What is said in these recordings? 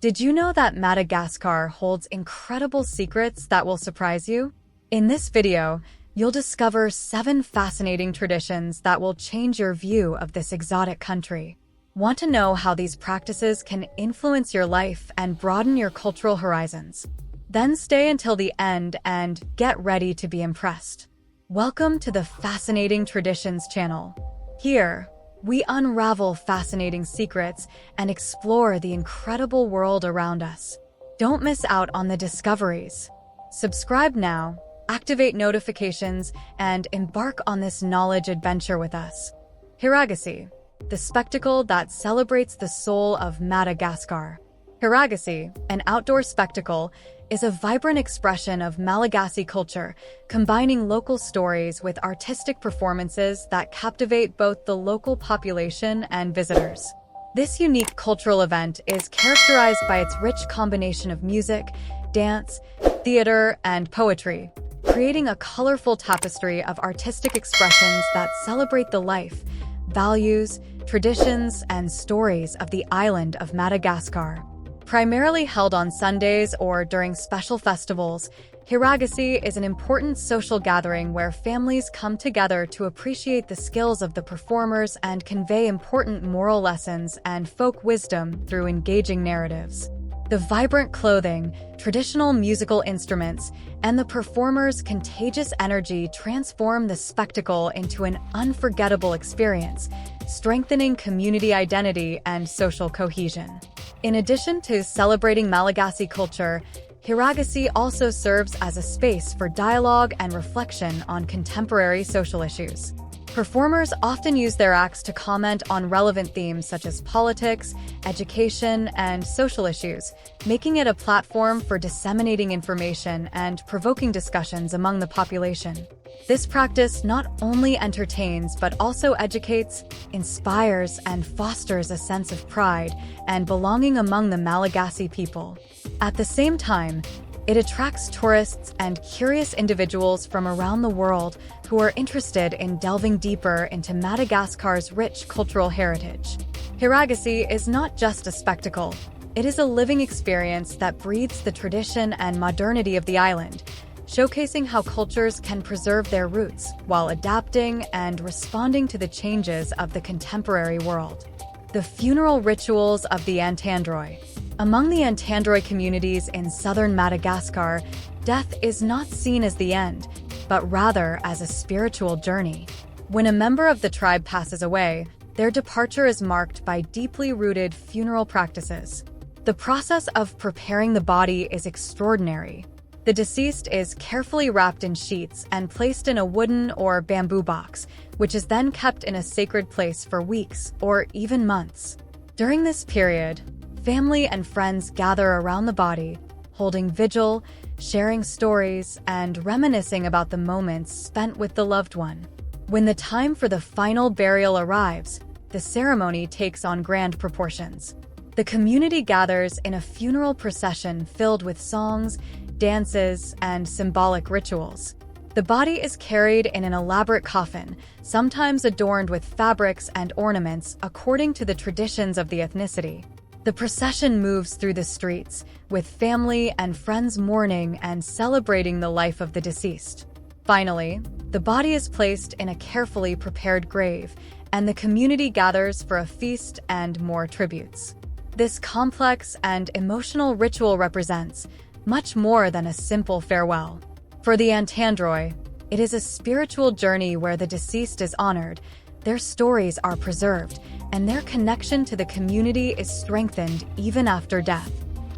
Did you know that Madagascar holds incredible secrets that will surprise you? In this video, you'll discover 7 fascinating traditions that will change your view of this exotic country. Want to know how these practices can influence your life and broaden your cultural horizons? Then stay until the end and get ready to be impressed. Welcome to the Fascinating Traditions channel. Here, we unravel fascinating secrets and explore the incredible world around us. Don't miss out on the discoveries. Subscribe now, activate notifications, and embark on this knowledge adventure with us. Hiragasi, the spectacle that celebrates the soul of Madagascar. Hiragasi, an outdoor spectacle, is a vibrant expression of Malagasy culture, combining local stories with artistic performances that captivate both the local population and visitors. This unique cultural event is characterized by its rich combination of music, dance, theater, and poetry, creating a colorful tapestry of artistic expressions that celebrate the life, values, traditions, and stories of the island of Madagascar. Primarily held on Sundays or during special festivals, Hiragasi is an important social gathering where families come together to appreciate the skills of the performers and convey important moral lessons and folk wisdom through engaging narratives. The vibrant clothing, traditional musical instruments, and the performers' contagious energy transform the spectacle into an unforgettable experience, strengthening community identity and social cohesion. In addition to celebrating Malagasy culture, Hiragasi also serves as a space for dialogue and reflection on contemporary social issues. Performers often use their acts to comment on relevant themes such as politics, education, and social issues, making it a platform for disseminating information and provoking discussions among the population. This practice not only entertains but also educates, inspires, and fosters a sense of pride and belonging among the Malagasy people. At the same time, it attracts tourists and curious individuals from around the world who are interested in delving deeper into Madagascar's rich cultural heritage. Hiragasi is not just a spectacle. It is a living experience that breathes the tradition and modernity of the island, showcasing how cultures can preserve their roots while adapting and responding to the changes of the contemporary world. The funeral rituals of the Antandroy. Among the Antandroy communities in southern Madagascar, death is not seen as the end, but rather as a spiritual journey. When a member of the tribe passes away, their departure is marked by deeply rooted funeral practices. The process of preparing the body is extraordinary. The deceased is carefully wrapped in sheets and placed in a wooden or bamboo box, which is then kept in a sacred place for weeks or even months. During this period, family and friends gather around the body, holding vigil, sharing stories, and reminiscing about the moments spent with the loved one. When the time for the final burial arrives, the ceremony takes on grand proportions. The community gathers in a funeral procession filled with songs, dances, and symbolic rituals. The body is carried in an elaborate coffin, sometimes adorned with fabrics and ornaments according to the traditions of the ethnicity. The procession moves through the streets, with family and friends mourning and celebrating the life of the deceased. Finally, the body is placed in a carefully prepared grave, and the community gathers for a feast and more tributes. This complex and emotional ritual represents much more than a simple farewell. For the Antandroy, it is a spiritual journey where the deceased is honored, their stories are preserved, and their connection to the community is strengthened even after death.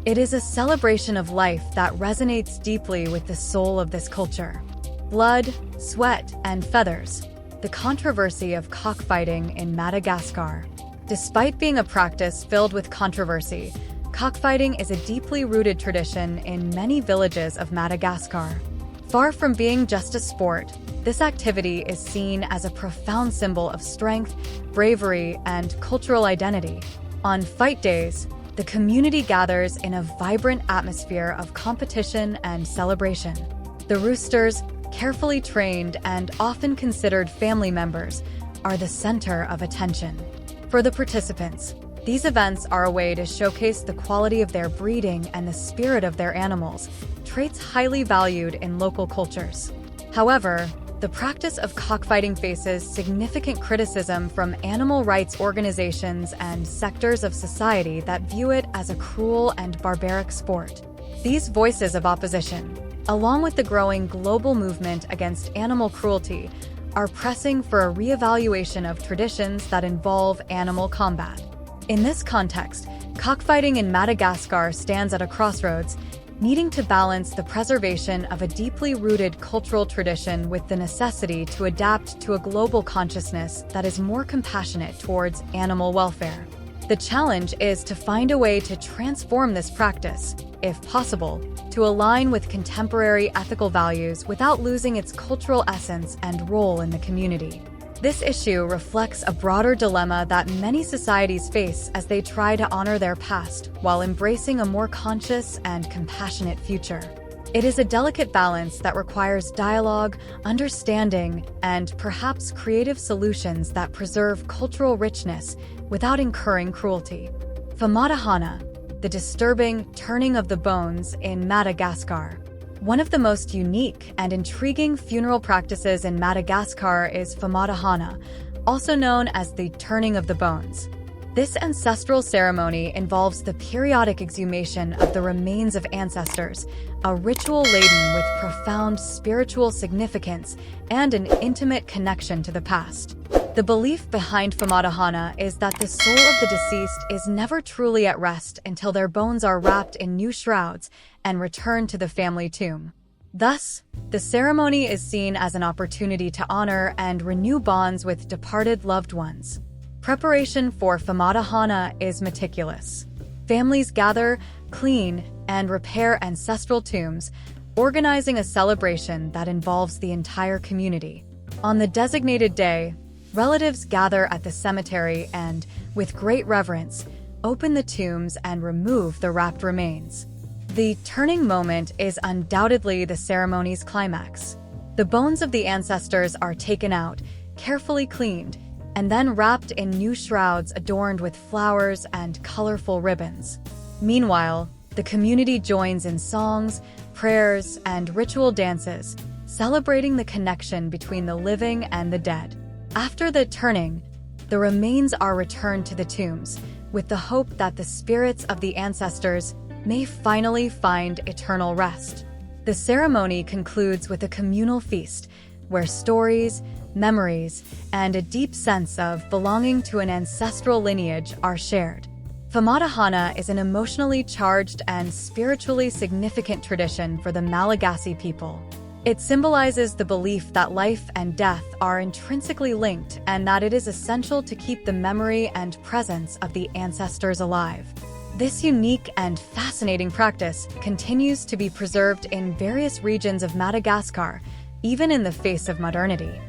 It is a celebration of life that resonates deeply with the soul of this culture. Blood, sweat, and feathers. The controversy of cockfighting in Madagascar. Despite being a practice filled with controversy, cockfighting is a deeply rooted tradition in many villages of Madagascar. Far from being just a sport, this activity is seen as a profound symbol of strength, bravery, and cultural identity. On fight days, the community gathers in a vibrant atmosphere of competition and celebration. The roosters, carefully trained and often considered family members, are the center of attention. For the participants, These events are a way to showcase the quality of their breeding and the spirit of their animals, traits highly valued in local cultures. However, the practice of cockfighting faces significant criticism from animal rights organizations and sectors of society that view it as a cruel and barbaric sport. These voices of opposition, along with the growing global movement against animal cruelty, are pressing for a reevaluation of traditions that involve animal combat. In this context, cockfighting in Madagascar stands at a crossroads, needing to balance the preservation of a deeply rooted cultural tradition with the necessity to adapt to a global consciousness that is more compassionate towards animal welfare. The challenge is to find a way to transform this practice, if possible, to align with contemporary ethical values without losing its cultural essence and role in the community. This issue reflects a broader dilemma that many societies face as they try to honor their past while embracing a more conscious and compassionate future. It is a delicate balance that requires dialogue, understanding, and perhaps creative solutions that preserve cultural richness without incurring cruelty. Famadahana, the disturbing turning of the bones in Madagascar. One of the most unique and intriguing funeral practices in Madagascar is Famadahana, also known as the turning of the bones. This ancestral ceremony involves the periodic exhumation of the remains of ancestors, a ritual laden with profound spiritual significance and an intimate connection to the past. The belief behind Famadahana is that the soul of the deceased is never truly at rest until their bones are wrapped in new shrouds and returned to the family tomb. Thus, the ceremony is seen as an opportunity to honor and renew bonds with departed loved ones. Preparation for Famadahana is meticulous. Families gather, clean, and repair ancestral tombs, organizing a celebration that involves the entire community. On the designated day, relatives gather at the cemetery and, with great reverence, open the tombs and remove the wrapped remains. The turning moment is undoubtedly the ceremony's climax. The bones of the ancestors are taken out, carefully cleaned, and then wrapped in new shrouds adorned with flowers and colorful ribbons. Meanwhile, the community joins in songs, prayers, and ritual dances, celebrating the connection between the living and the dead. After the turning, the remains are returned to the tombs, with the hope that the spirits of the ancestors may finally find eternal rest. The ceremony concludes with a communal feast, where stories, memories, and a deep sense of belonging to an ancestral lineage are shared. Famadahana is an emotionally charged and spiritually significant tradition for the Malagasy people. It symbolizes the belief that life and death are intrinsically linked and that it is essential to keep the memory and presence of the ancestors alive. This unique and fascinating practice continues to be preserved in various regions of Madagascar, even in the face of modernity.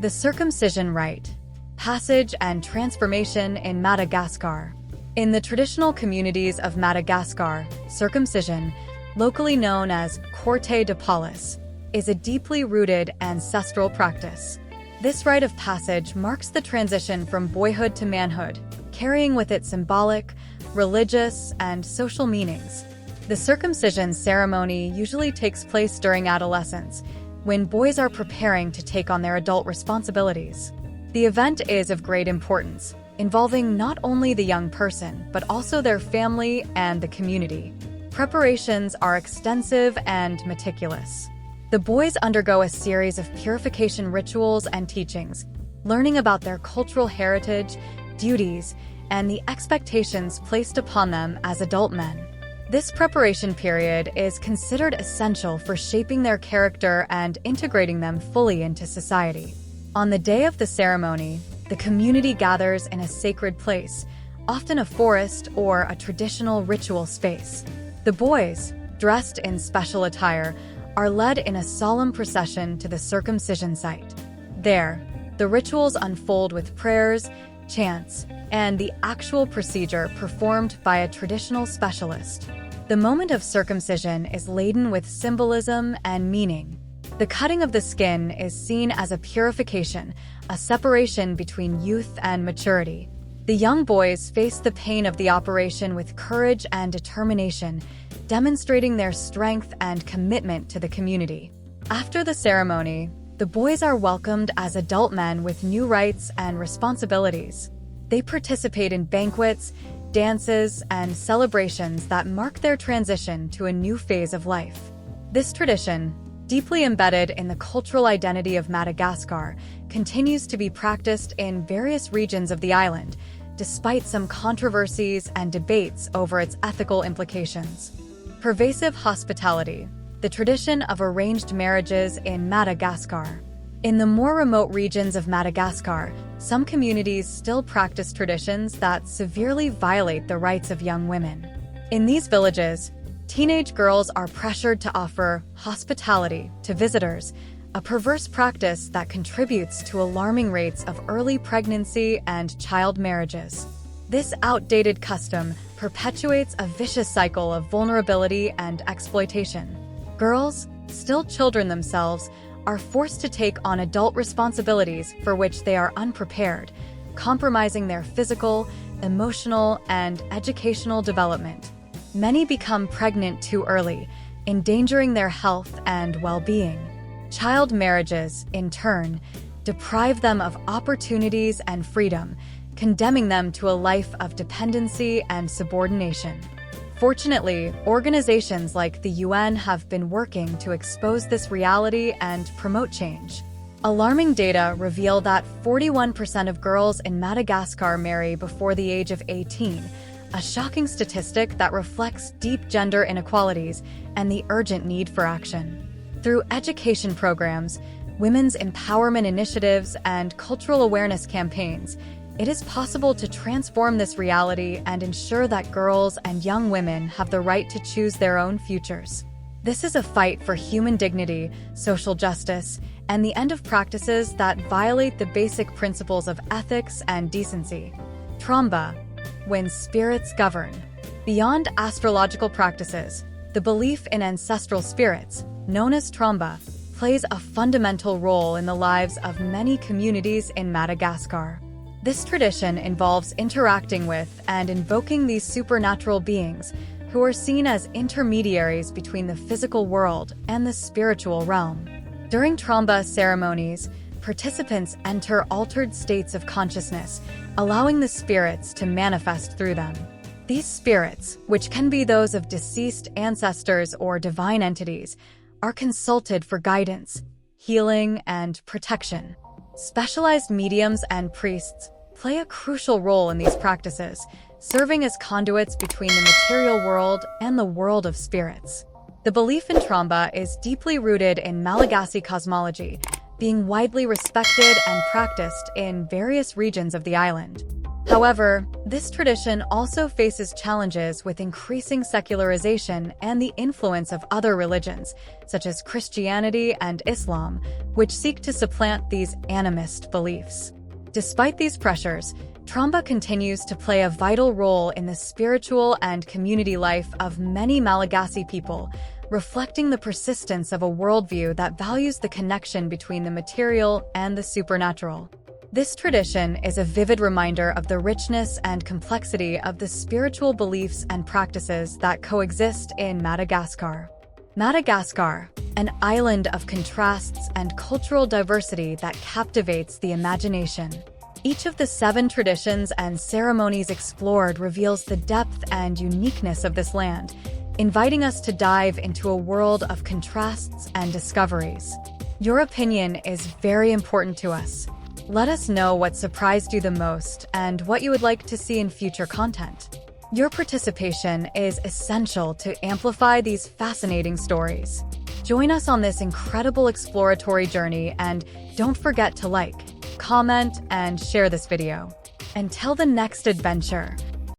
The circumcision rite, passage and transformation in Madagascar. In the traditional communities of Madagascar, circumcision, locally known as Corte de Palis, is a deeply rooted ancestral practice. This rite of passage marks the transition from boyhood to manhood, carrying with it symbolic, religious, and social meanings. The circumcision ceremony usually takes place during adolescence, when boys are preparing to take on their adult responsibilities. The event is of great importance, involving not only the young person, but also their family and the community. Preparations are extensive and meticulous. The boys undergo a series of purification rituals and teachings, learning about their cultural heritage, duties, and the expectations placed upon them as adult men. This preparation period is considered essential for shaping their character and integrating them fully into society. On the day of the ceremony, the community gathers in a sacred place, often a forest or a traditional ritual space. The boys, dressed in special attire, are led in a solemn procession to the circumcision site. There, the rituals unfold with prayers, chants, and the actual procedure performed by a traditional specialist. The moment of circumcision is laden with symbolism and meaning. The cutting of the skin is seen as a purification, a separation between youth and maturity. The young boys face the pain of the operation with courage and determination, demonstrating their strength and commitment to the community. After the ceremony, the boys are welcomed as adult men with new rights and responsibilities. They participate in banquets, dances, and celebrations that mark their transition to a new phase of life. This tradition, deeply embedded in the cultural identity of Madagascar, continues to be practiced in various regions of the island, despite some controversies and debates over its ethical implications. Pervasive hospitality, the tradition of arranged marriages in Madagascar. In the more remote regions of Madagascar, some communities still practice traditions that severely violate the rights of young women. In these villages, teenage girls are pressured to offer hospitality to visitors, a perverse practice that contributes to alarming rates of early pregnancy and child marriages. This outdated custom perpetuates a vicious cycle of vulnerability and exploitation. Girls, still children themselves, are forced to take on adult responsibilities for which they are unprepared, compromising their physical, emotional, and educational development. Many become pregnant too early, endangering their health and well-being. Child marriages, in turn, deprive them of opportunities and freedom, condemning them to a life of dependency and subordination. Fortunately, organizations like the UN have been working to expose this reality and promote change. Alarming data reveal that 41% of girls in Madagascar marry before the age of 18, a shocking statistic that reflects deep gender inequalities and the urgent need for action. Through education programs, women's empowerment initiatives, and cultural awareness campaigns, it is possible to transform this reality and ensure that girls and young women have the right to choose their own futures. This is a fight for human dignity, social justice, and the end of practices that violate the basic principles of ethics and decency. Tromba, when spirits govern. Beyond astrological practices, the belief in ancestral spirits, known as tromba, plays a fundamental role in the lives of many communities in Madagascar. This tradition involves interacting with and invoking these supernatural beings who are seen as intermediaries between the physical world and the spiritual realm. During tromba ceremonies, participants enter altered states of consciousness, allowing the spirits to manifest through them. These spirits, which can be those of deceased ancestors or divine entities, are consulted for guidance, healing, and protection. Specialized mediums and priests play a crucial role in these practices, serving as conduits between the material world and the world of spirits. The belief in tromba is deeply rooted in Malagasy cosmology, being widely respected and practiced in various regions of the island. However, this tradition also faces challenges with increasing secularization and the influence of other religions, such as Christianity and Islam, which seek to supplant these animist beliefs. Despite these pressures, tromba continues to play a vital role in the spiritual and community life of many Malagasy people, reflecting the persistence of a worldview that values the connection between the material and the supernatural. This tradition is a vivid reminder of the richness and complexity of the spiritual beliefs and practices that coexist in Madagascar. Madagascar, an island of contrasts and cultural diversity that captivates the imagination. Each of the 7 traditions and ceremonies explored reveals the depth and uniqueness of this land, inviting us to dive into a world of contrasts and discoveries. Your opinion is very important to us. Let us know what surprised you the most and what you would like to see in future content. Your participation is essential to amplify these fascinating stories. Join us on this incredible exploratory journey, and don't forget to like, comment, and share this video. Until the next adventure,